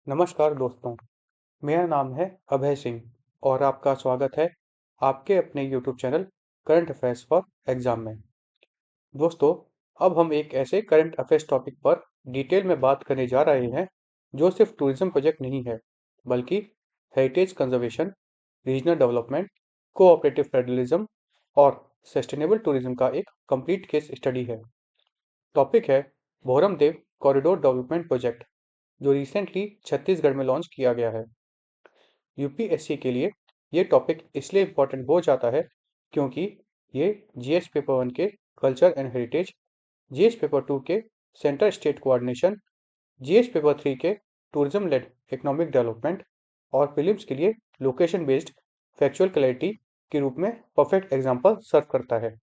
नमस्कार दोस्तों, मेरा नाम है अभय सिंह और आपका स्वागत है आपके अपने YouTube channel current affairs for exam में। दोस्तों, अब हम एक ऐसे करंट अफेयर्स टॉपिक पर डिटेल में बात करने जा रहे हैं जो सिर्फ टूरिज्म प्रोजेक्ट नहीं है, बल्कि heritage conservation, regional development, cooperative federalism और सस्टेनेबल टूरिज्म का एक कंप्लीट केस स्टडी है। टॉपिक है भोरम देव कॉरिडोर डेवलपमेंट प्रोजेक्ट, जो रिसेंटली छत्तीसगढ़ में लॉन्च किया गया है। यूपीएससी के लिए ये टॉपिक इसलिए इम्पोर्टेंट हो जाता है क्योंकि ये जीएस पेपर 1 के culture and heritage, GS paper 2 के centre state coordination, GS paper 3 के टूरिज्म लेड इकोनॉमिक डेवलपमेंट और प्रीलिम्स के लिए लोकेशन बेस्ड फैक्चुअल क्लैरिटी के रूप में परफेक्ट एग्जाम्पल सर्व करता है।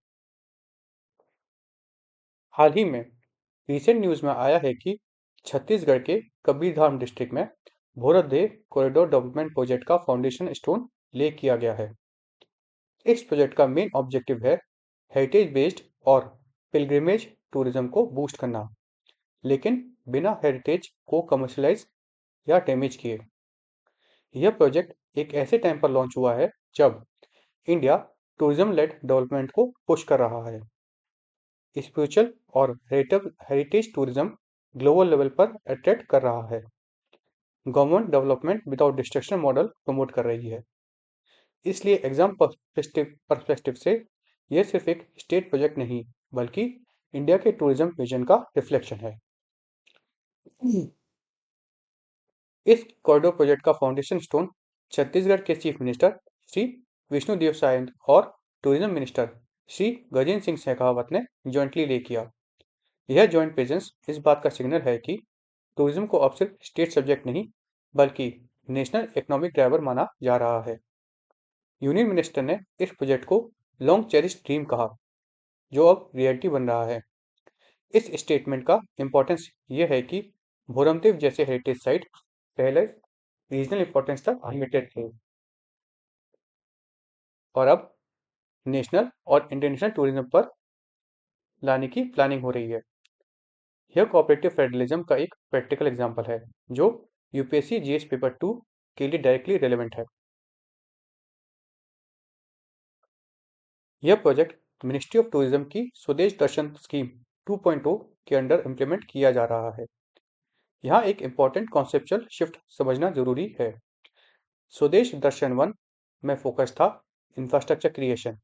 हाल ही में रिसेंट न्यूज़ में आया है कि छत्तीसगढ़ के कबीरधाम डिस्ट्रिक्ट में भोरदेव कॉरिडोर डेवलपमेंट प्रोजेक्ट का फाउंडेशन स्टोन ले किया गया है। इस प्रोजेक्ट का मेन ऑब्जेक्टिव है हेरिटेज बेस्ड और पिलग्रिमेज टूरिज्म को बूस्ट करना, लेकिन बिना हेरिटेज को कमर्शलाइज या डैमेज किए। यह प्रोजेक्ट एक ऐसे टाइम पर लॉन्च हुआ है जब इंडिया टूरिज्म लेड डेवलपमेंट को पुश कर रहा है। स्पिरिचुअल और हेरिटेज टूरिज्म ग्लोबल लेवल पर अट्रैक्ट कर रहा है। Government development without destruction model promote कर रही है। इसलिए एग्जाम पर्सपेक्टिव से यह सिर्फ एक स्टेट प्रोजेक्ट नहीं, बल्कि इंडिया के टूरिज्म विजन का रिफ्लेक्शन है। इस कॉरिडोर प्रोजेक्ट का फाउंडेशन स्टोन छत्तीसगढ़ के चीफ मिनिस्टर श्री विष्णुदेव साय और टूरिज्म मिनिस्टर श्री गजेंद्र सिंह शेखावत ने ज्वाइंटली ले किया। यह ज्वाइंट प्रेजेंस इस बात का सिग्नल है कि टूरिज्म को अब सिर्फ स्टेट सब्जेक्ट नहीं, बल्कि नेशनल इकोनॉमिक ड्राइवर माना जा रहा है। यूनियन मिनिस्टर ने इस प्रोजेक्ट को लॉन्ग चेरिश ड्रीम कहा, जो अब रियलिटी बन रहा है। इस स्टेटमेंट का इंपॉर्टेंस यह है कि भोरमदेव जैसे हेरिटेज साइट पहले रीजनल इंपॉर्टेंस तक लिमिटेड थे और अब नेशनल और इंटरनेशनल टूरिज्म पर लाने की प्लानिंग हो रही है। यह कोऑपरेटिव फेडरलिज्म का एक प्रैक्टिकल एग्जाम्पल है, जो यूपीएससी जीएस पेपर 2 के लिए डायरेक्टली रेलेवेंट है। यह प्रोजेक्ट मिनिस्ट्री ऑफ टूरिज्म की स्वदेश दर्शन स्कीम 2.0 के अंडर इम्प्लीमेंट किया जा रहा है। यहाँ एक इम्पॉर्टेंट कॉन्सेप्चुअल शिफ्ट समझना जरूरी है। स्वदेश दर्शन 1 में फोकस था इंफ्रास्ट्रक्चर क्रिएशन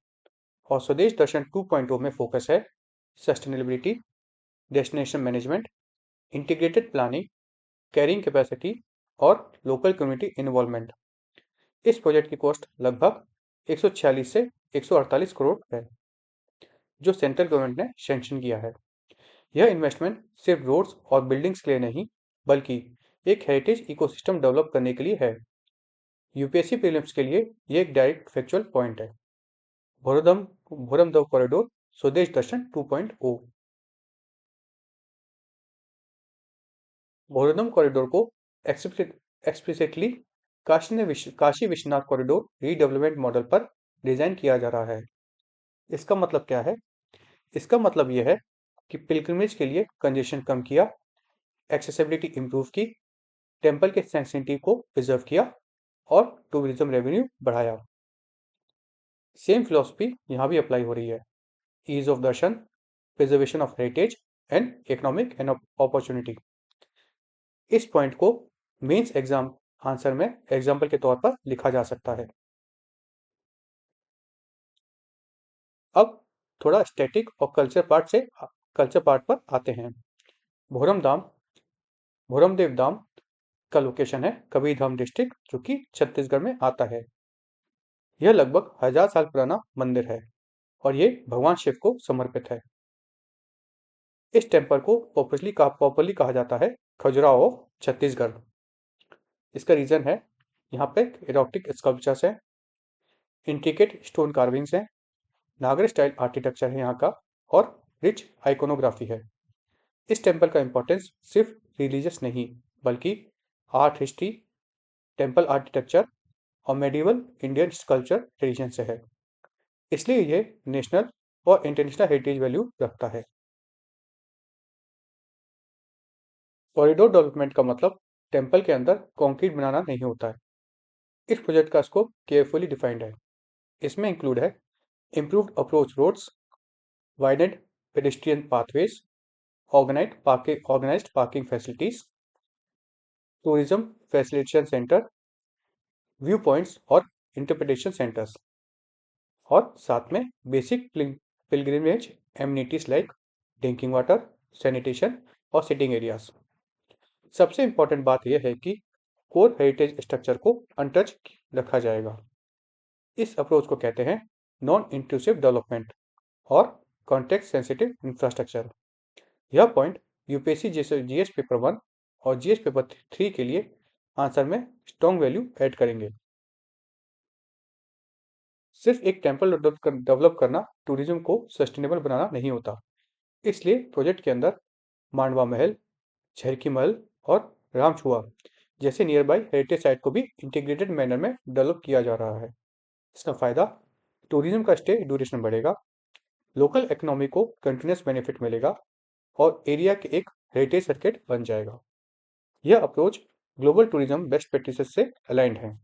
और स्वदेश दर्शन 2.0 में फोकस है sustainability, destination management, integrated planning, carrying capacity और लोकल कम्युनिटी इन्वॉल्वमेंट। इस प्रोजेक्ट की कॉस्ट लगभग 146 से 148 करोड़ है, जो सेंट्रल गवर्नमेंट ने सैंक्शन किया है। यह इन्वेस्टमेंट सिर्फ रोड्स और बिल्डिंग्स के लिए नहीं, बल्कि एक हेरिटेज इकोसिस्टम डेवलप करने के लिए है। यूपीएससी प्रीलिम्स के लिए ये एक डायरेक्ट फैक्चुअल पॉइंट है। भोरदम भोरमदेव कॉरिडोर स्वदेश दर्शन 2.0। भोरदम कॉरिडोर को explicitly Kashi Vishwanath corridor redevelopment model पर डिजाइन किया जा रहा है। इसका मतलब क्या है? इसका मतलब यह है कि पिलग्रिमेज के लिए कंजेशन कम किया, एक्सेसिबिलिटी इंप्रूव की, टेम्पल के सेंसिटिविटी को प्रिजर्व किया और टूरिज्म रेवेन्यू बढ़ाया। सेम फिलॉसफी यहाँ भी अप्लाई हो रही है। Ease of darshan, preservation of heritage and economic and opportunity. इस पॉइंट को मेंस एग्जाम आंसर में एग्जाम्पल के तौर पर लिखा जा सकता है। अब थोड़ा स्टैटिक और कल्चर पार्ट पर आते हैं। भोरमदेव धाम का लोकेशन है कबीरधाम डिस्ट्रिक्ट, जो कि छत्तीसगढ़ में आता है। यह लगभग 1000 साल पुराना मंदिर है और ये भगवान शिव को समर्पित है। इस टेम्पल को पॉपुलरली कहा जाता है खजुराहो ऑफ छत्तीसगढ़। इसका रीजन है यहाँ पे इरोक्टिक स्कल्पचर्स है, इंट्रिकेट स्टोन कार्विंग्स हैं, नागर स्टाइल आर्किटेक्चर है यहाँ का और रिच आइकोनोग्राफी है। इस टेम्पल का इंपॉर्टेंस सिर्फ रिलीजियस नहीं, बल्कि आर्ट हिस्ट्री, टेम्पल आर्किटेक्चर और मेडिवल इंडियन स्कल्पचर ट्रेडिशन से है। इसलिए ये नेशनल और इंटरनेशनल हेरिटेज वैल्यू रखता है। कॉरिडोर डेवलपमेंट का मतलब टेम्पल के अंदर कंक्रीट बनाना नहीं होता है। इस प्रोजेक्ट का स्कोप केयरफुली डिफाइंड है। इसमें इंक्लूड है इम्प्रूव्ड अप्रोच रोड्स, वाइडेड pedestrian pathways, organised parking facilities, tourism facilitation centre, view points और इंटरप्रिटेशन सेंटर्स, और साथ में basic pilgrimage amenities like drinking water, sanitation और सिटिंग एरियाज। सबसे इंपॉर्टेंट बात यह है कि कोर हेरिटेज स्ट्रक्चर को अनटच रखा जाएगा। इस अप्रोच को कहते हैं नॉन इंट्रूसिव डेवलपमेंट और कॉन्टेक्स्ट सेंसिटिव इंफ्रास्ट्रक्चर। यह पॉइंट यूपीएससी जीएस पेपर 1 और जीएस पेपर 3 के लिए आंसर में स्ट्रॉन्ग वैल्यू ऐड करेंगे। सिर्फ एक टेम्पल डेवलप करना टूरिज्म को सस्टेनेबल बनाना नहीं होता। इसलिए प्रोजेक्ट के अंदर मांडवा महल, झरकी महल और रामछुआ जैसे नियर बाई हेरिटेज साइट को भी इंटीग्रेटेड मैनर में डेवलप किया जा रहा है। इसका फायदा टूरिज्म का स्टे ड्यूरेशन बढ़ेगा, लोकल इकोनॉमी को कंटिन्यूस बेनिफिट मिलेगा और एरिया के एक हेरिटेज सर्किट बन जाएगा। यह approach global tourism best practices से अलाइंड है।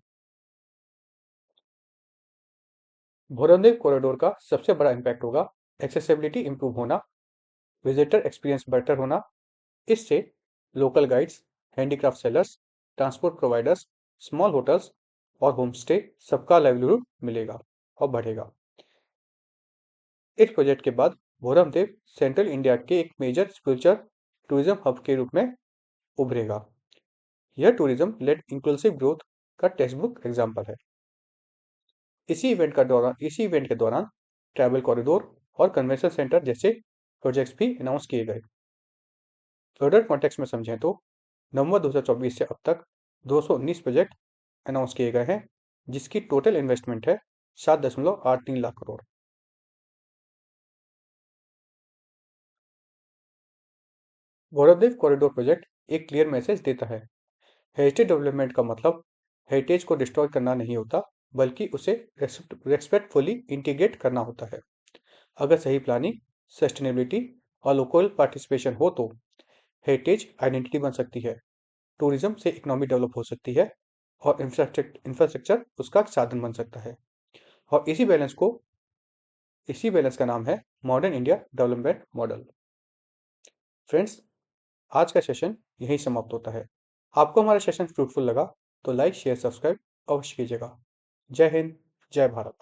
भोरमदेव कॉरिडोर का सबसे बड़ा इम्पैक्ट होगा एक्सेसिबिलिटी इंप्रूव होना, विजिटर एक्सपीरियंस बेटर होना। इससे local guides, handicraft sellers, transport providers, small hotels और होमस्टे सबका लाइवलीहुड मिलेगा और बढ़ेगा। इस प्रोजेक्ट के बाद भोरमदेव सेंट्रल इंडिया के एक मेजर स्पिरिचुअल टूरिज्म हब के रूप में उभरेगा। यह टूरिज्म लेड इंक्लूसिव ग्रोथ का टेक्स्ट बुक एग्जाम्पल है। इसी इवेंट के दौरान ट्रैवल कॉरिडोर और कन्वेंशन सेंटर जैसे प्रोजेक्ट्स भी अनाउंस किए गए। फर्दर कॉन्टेक्स्ट में समझें तो नवंबर 2024 से अब तक 219 प्रोजेक्ट अनाउंस किए गए हैं, जिसकी टोटल इन्वेस्टमेंट है 7.83 लाख करोड़। गौरवदेव कॉरिडोर प्रोजेक्ट एक क्लियर मैसेज देता है। हेरिटेज डेवलपमेंट का मतलब हेरिटेज को डिस्ट्रॉय करना नहीं होता, बल्कि उसे रेस्पेक्टफुली इंटीग्रेट करना होता है। अगर सही प्लानिंग, सस्टेनेबिलिटी और लोकल पार्टिसिपेशन हो तो हेरिटेज आइडेंटिटी बन सकती है, टूरिज्म से इकोनॉमी डेवलप हो सकती है और इंफ्रास्ट्रक्चर उसका साधन बन सकता है। और इसी बैलेंस का नाम है modern India development model. Friends, आज का सेशन यहीं समाप्त होता है। आपको हमारा सेशन फ्रूटफुल लगा तो लाइक, शेयर, सब्सक्राइब अवश्य कीजिएगा। जय हिंद, जय भारत।